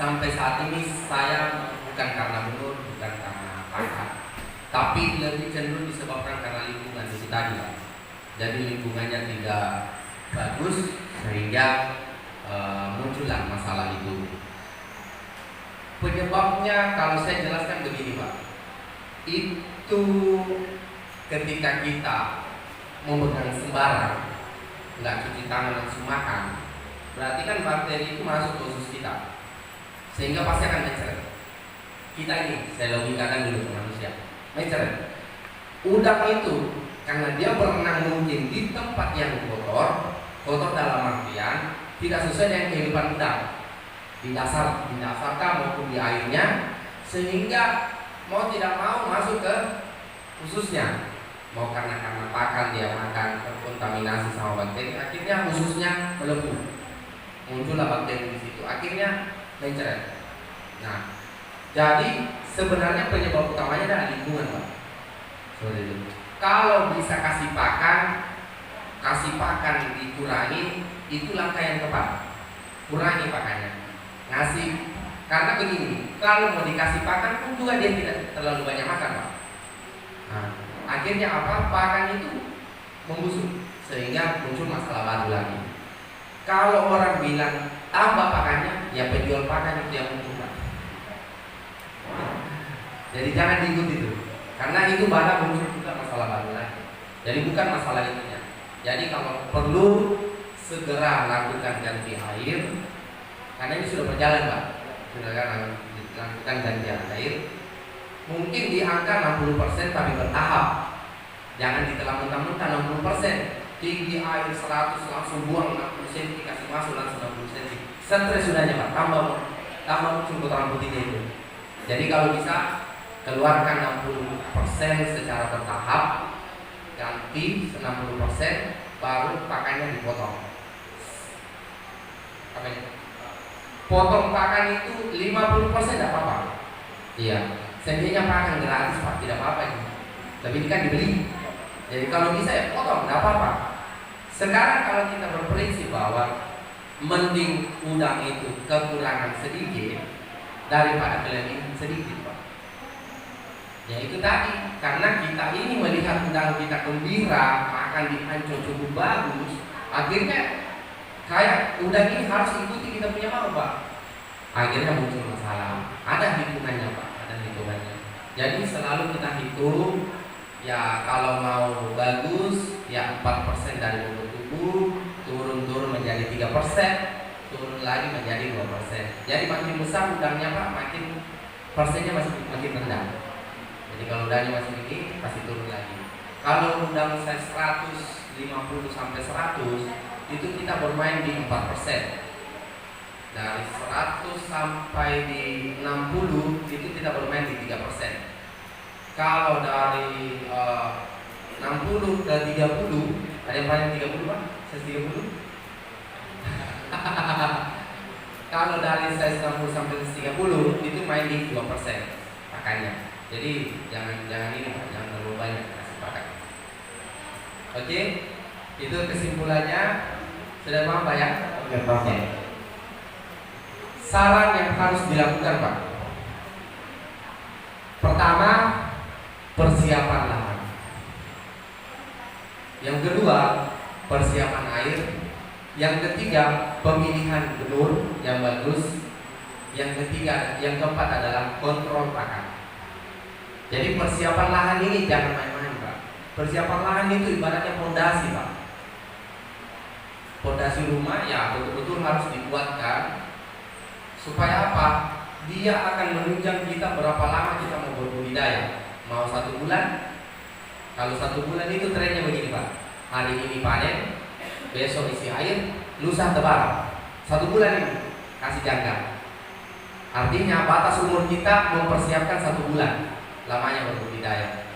sampai saat ini saya bukan karena menurut, bukan karena pakar, tapi lebih cenderung disebabkan karena lingkungan itu tadi, Pak. Jadi lingkungannya tidak bagus sehingga muncullah masalah itu. Penyebabnya kalau saya jelaskan begini, Pak. Itu ketika kita memegang sembarang, nggak cuci tangan langsung makan, berarti kan bakteri itu masuk ke usus kita, sehingga pasti akan mencret. Kita ini, saya logikakan dulu ke manusia, mencret. Udang itu karena dia berenang mungkin di tempat yang kotor dalam artian tidak sesuai dengan kehidupan udang di dasar maupun di airnya, sehingga mau tidak mau masuk ke ususnya. Mau karena pakan dia makan terkontaminasi sama bakteri, akhirnya ususnya melepuh, muncullah bakteri di situ, akhirnya mencret. Nah, jadi sebenarnya penyebab utamanya adalah lingkungan, Pak. Seperti itu. Kalau bisa kasih pakan dikurangi, itu langkah yang tepat. Kurangi pakannya, ngasih. Karena begini, kalau mau dikasih pakan pun juga dia tidak terlalu banyak makan, Pak. Nah, akhirnya apa? Pakan itu membusuk sehingga muncul masalah baru lagi. Kalau orang bilang tambah pakannya, ya penjual pakan itu yang muncul, Pak. Jadi jangan diikuti itu, karena itu bakal muncul juga masalah baru lagi. Jadi bukan masalah itunya. Jadi kalau perlu segera lakukan ganti air, karena ini sudah berjalan, Pak. Sudah lakukan ganti air. Mungkin di angka 60% tapi bertahap. Jangan ditelan mentah-mentah 60%. Tinggi air 100 langsung buang 60 cm, kasih masuk langsung 60 cm. Stres sudahnya, Pak. Tambah muncul kotoran putihnya itu. Jadi kalau bisa keluarkan 60% secara bertahap, ganti 60%, baru pakannya dipotong. Apa ini? Potong pakan itu 50% tidak apa-apa. Iya. Sebenarnya pakan gratis, Pak, tidak apa-apa ini. Tapi ini kan dibeli. Jadi kalau bisa ya potong, tidak apa-apa. Sekarang kalau kita berprinsip bahwa mending udang itu kekurangan sedikit daripada kelebihan sedikit, Pak. Ya itu tadi, karena kita ini melihat udang kita gembira, makan di Ancol cukup bagus, akhirnya kayak udang ini harus ikuti kita punya mau, Pak. Akhirnya muncul masalah. Ada hitungannya, Pak. Jadi selalu kita hitung, ya kalau mau bagus, ya 4% dari bobot tubuh, turun menjadi 3%, turun lagi menjadi 2%. Jadi makin besar udangnya, Pak, makin persennya makin rendah. Jadi kalau udangnya masih tinggi, pasti turun lagi. Kalau udang size 150 sampai 100, itu kita bermain di 4%. Dari 100 sampai di 60 itu kita bermain di 3%. Kalau dari 60 ke 30, ada yang paling 30, Pak? Size 30? Kalau dari size 60 sampai 30 itu main di 2% pakannya. Jadi jangan ini, Pak, jangan terlalu banyak kasih pakan. Oke? Itu kesimpulannya. Sudah paham, Pak, ya? Oke. Saran yang harus dilakukan, Pak. Pertama, persiapan lahan. Yang kedua, persiapan air. Yang ketiga, pemilihan benur yang bagus. Yang keempat adalah kontrol pakan. Jadi persiapan lahan ini jangan main-main, Pak. Persiapan lahan itu ibaratnya fondasi, Pak. Fondasi rumah ya betul-betul harus dibuatkan. Supaya apa? Dia akan menunjang kita berapa lama kita mau berbudidaya. Mau 1 bulan? Kalau 1 bulan itu trennya begini, Pak. Hari ini panen, besok isi air, lusa tebar. 1 bulan ini kasih jangka. Artinya batas umur kita mempersiapkan 1 bulan lamanya berbudidaya.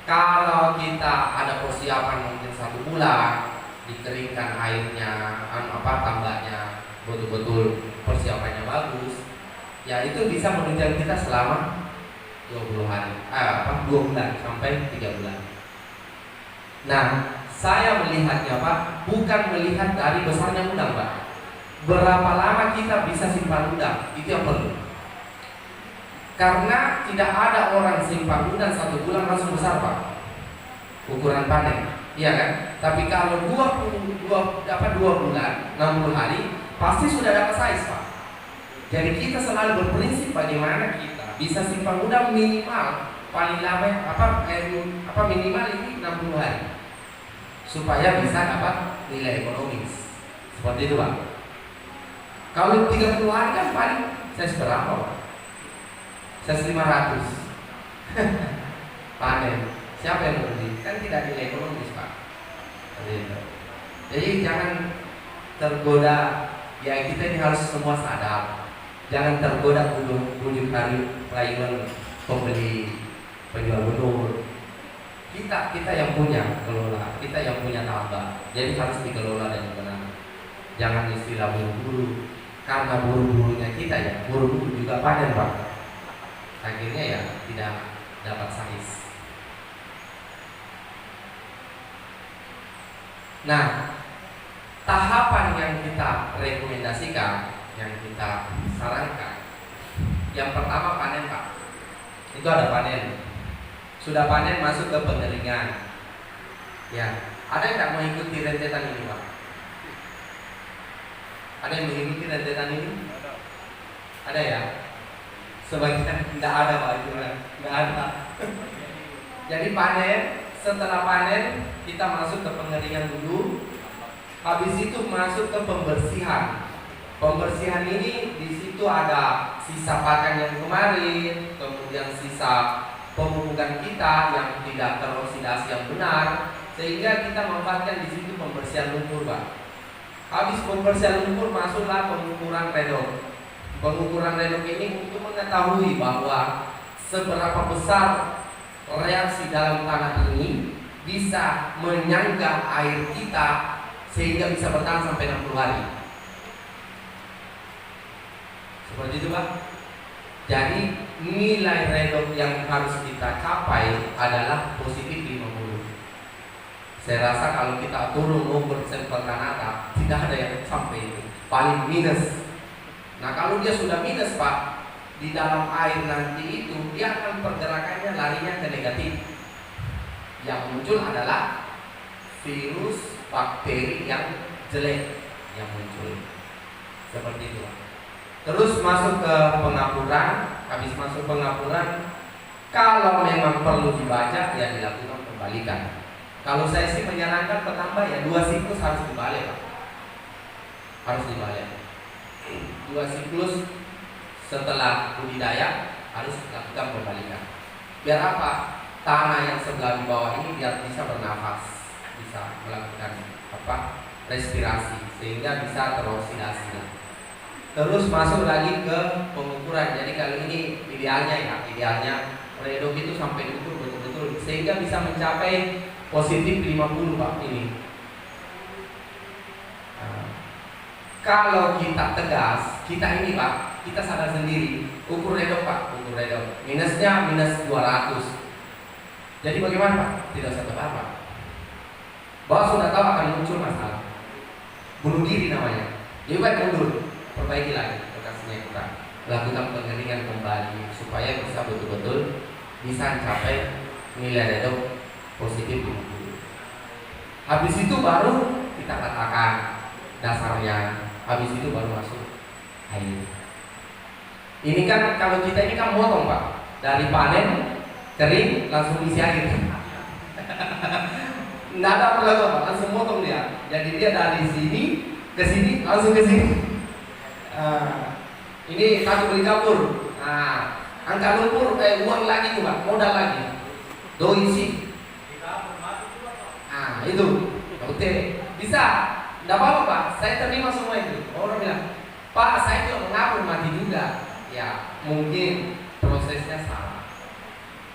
Kalau kita ada persiapan mungkin 1 bulan, dikeringkan airnya, tambaknya betul-betul persiapannya bagus, ya itu bisa menunjang kita selama 20 hari, 2 bulan sampai 3 bulan. Nah, saya melihatnya, Pak, bukan melihat dari besarnya udang, Pak. berapa lama kita bisa simpan udang, itu yang perlu. Karena tidak ada orang simpan udang 1 bulan langsung besar Pak, ukuran panen, iya kan? Tapi kalau 2 bulan, 60 hari, pasti sudah dapat size Pak. Jadi kita selalu berprinsip bagaimana kita bisa simpan udang minimal paling lama minimal ini 60 hari supaya bisa dapat nilai ekonomis. Seperti itu Pak. Kalau 30 hari kan paling saya berapa Pak? Saya 500 panen. Siapa yang beli? Kan tidak nilai ekonomis Pak. Jadi jangan tergoda. Ya kita ini harus semua sadar. Jangan tergoda bujuk hari rayuan pembeli penjual benur. Kita yang punya kelola, kita yang punya tambah. Jadi harus dikelola dengan benar. Jangan istilah buru-buru. Karena buru-burunya kita ya, buru-buru juga panen Pak. Akhirnya ya tidak dapat size. Nah, tahapan yang kita rekomendasikan, yang kita sarankan, yang pertama panen Pak. Itu ada panen. Sudah panen masuk ke pengeringan. Ya, ada yang tak mengikuti rentetan ini Pak? Ada yang mengikuti rentetan ini? Ada ya? Sebagian tidak ada Pak, itu tidak ada. Jadi panen, setelah panen kita masuk ke pengeringan dulu. Habis itu masuk ke pembersihan. Pembersihan ini di situ ada sisa pakan yang kemarin, kemudian sisa pemupukan kita yang tidak teroksidasi yang benar, sehingga kita manfaatkan di situ pembersihan lumpur Pak. Habis pembersihan lumpur masuklah pengukuran redok. Pengukuran redok ini untuk mengetahui bahwa seberapa besar reaksi dalam tanah ini bisa menyangga air kita sehingga bisa bertahan sampai 60 hari. Seperti itu Pak. Jadi nilai redok yang harus kita capai adalah positif 50. Saya rasa kalau kita turun 0% per Kanada, tidak ada yang sampai itu, paling minus. Nah kalau dia sudah minus Pak, di dalam air nanti itu dia akan pergerakannya larinya ke negatif. Yang muncul adalah virus, bakteri yang jelek yang muncul. Seperti itu. Terus masuk ke pengapuran. Habis masuk pengapuran, kalau memang perlu dibaca ya dilakukan pembalikan. Kalau saya sih menyarankan petambah ya 2 siklus harus dibalik Pak. Harus dibalik 2 siklus setelah budidaya harus dilakukan pembalikan. Biar apa? Tanah yang sebelah di bawah ini biar bisa bernafas, bisa melakukan respirasi sehingga bisa teroksidasi. Terus masuk lagi ke pengukuran. Jadi kalau ini idealnya redok itu sampai diukur betul-betul sehingga bisa mencapai positif 50 Pak ini. Kalau kita tegas, kita ini Pak, kita sadar sendiri, ukur redok Pak, ukur redok. Minusnya minus 200. Jadi bagaimana Pak? Tidak usah apa-apa. Bahwa sudah tahu akan muncul masalah. Bunuh diri namanya. Jadi baik mundur, perbaiki lagi lokasinya kita. Lakukan pengeringan kembali supaya bisa betul-betul bisa mencapai nilai redok positif 50. Habis itu baru kita katakan dasarnya. Habis itu baru masuk air. Ini kan kalau kita ini kan motong Pak, dari panen kering langsung isi air. Nggak ada perlu Pak, langsung motong dia. Jadi dia dari sini ke sini langsung ke sini. Ini satu beli kapur. Angka lumpur uang lagi tuh Pak, modal lagi. Do isi. Itu oke, bisa. Tidak apa-apa Pak, saya terima semua itu. Orang bilang, Pak saya juga mengapur mati juga. Ya mungkin prosesnya salah.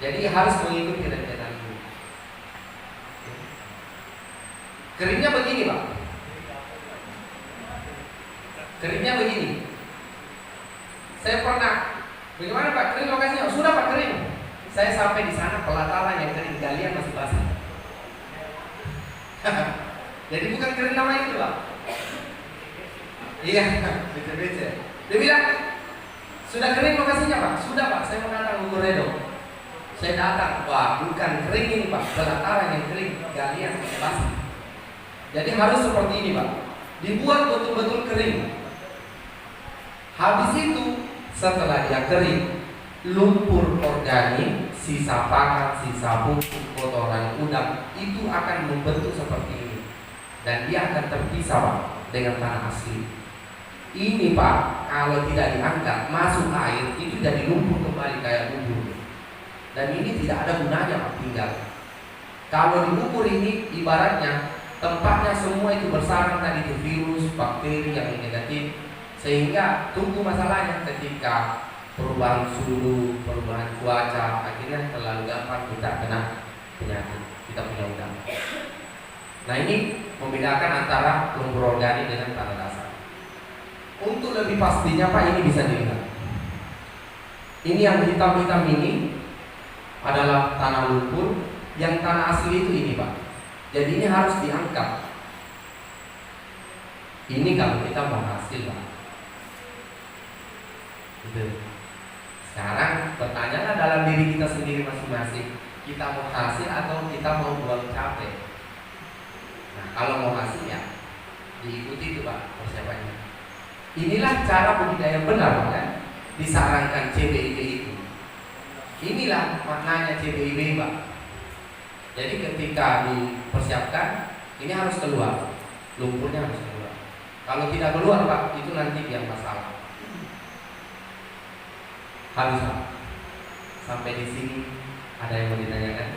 Jadi harus mengikuti rentetan itu. Keringnya begini Pak. Keringnya begini. Saya pernah, bagaimana Pak kering lokasinya? Sudah Pak kering. Saya sampai di sana pelataran yang kering, galian masih basah. Jadi bukan kering nama itu Pak. Iya, becek-becek. Dia bilang, sudah kering lokasinya Pak? Sudah Pak, saya mau datang ukur redo. Saya datang, wah bukan kering ini Pak, pelataran yang kering, galian basah. Jadi harus seperti ini Pak, dibuat betul-betul kering. Habis itu, setelah dia kering, lumpur organik, sisa pakan, sisa pupuk, kotoran udang itu akan membentuk seperti ini, dan dia akan terpisah Pak dengan tanah asli. Ini Pak, kalau tidak diangkat masuk air itu jadi lumpur kembali kayak bubur. Dan ini tidak ada gunanya Pak tinggal. Kalau diukur ini ibaratnya tempatnya semua itu bersarang tadi itu virus, bakteri yang negatif, sehingga tunggu masalahnya ketika perubahan suhu, perubahan cuaca, akhirnya terlalu gampang kita kena penyakit, kita punya udang. Nah ini membedakan antara lumpur organik dengan tanah dasar. Untuk lebih pastinya Pak, ini bisa dilihat. Ini yang hitam-hitam ini adalah tanah lumpur, yang tanah asli itu ini Pak. Jadi ini harus diangkat. Ini kalau kita mau hasil Pak. Gitu. Sekarang pertanyaannya dalam diri kita sendiri masing-masing, kita mau hasil atau kita mau buang capek? Nah kalau mau hasil ya diikuti itu Pak persiapannya. Inilah cara budidaya benar Pak kan? Disarankan CBIB itu. Inilah maknanya CBIB Pak. Jadi ketika dipersiapkan, ini harus keluar, lumpurnya harus keluar. Kalau tidak keluar Pak, itu nanti yang masalah. Habis Pak. Sampai di sini ada yang mau ditanyakan?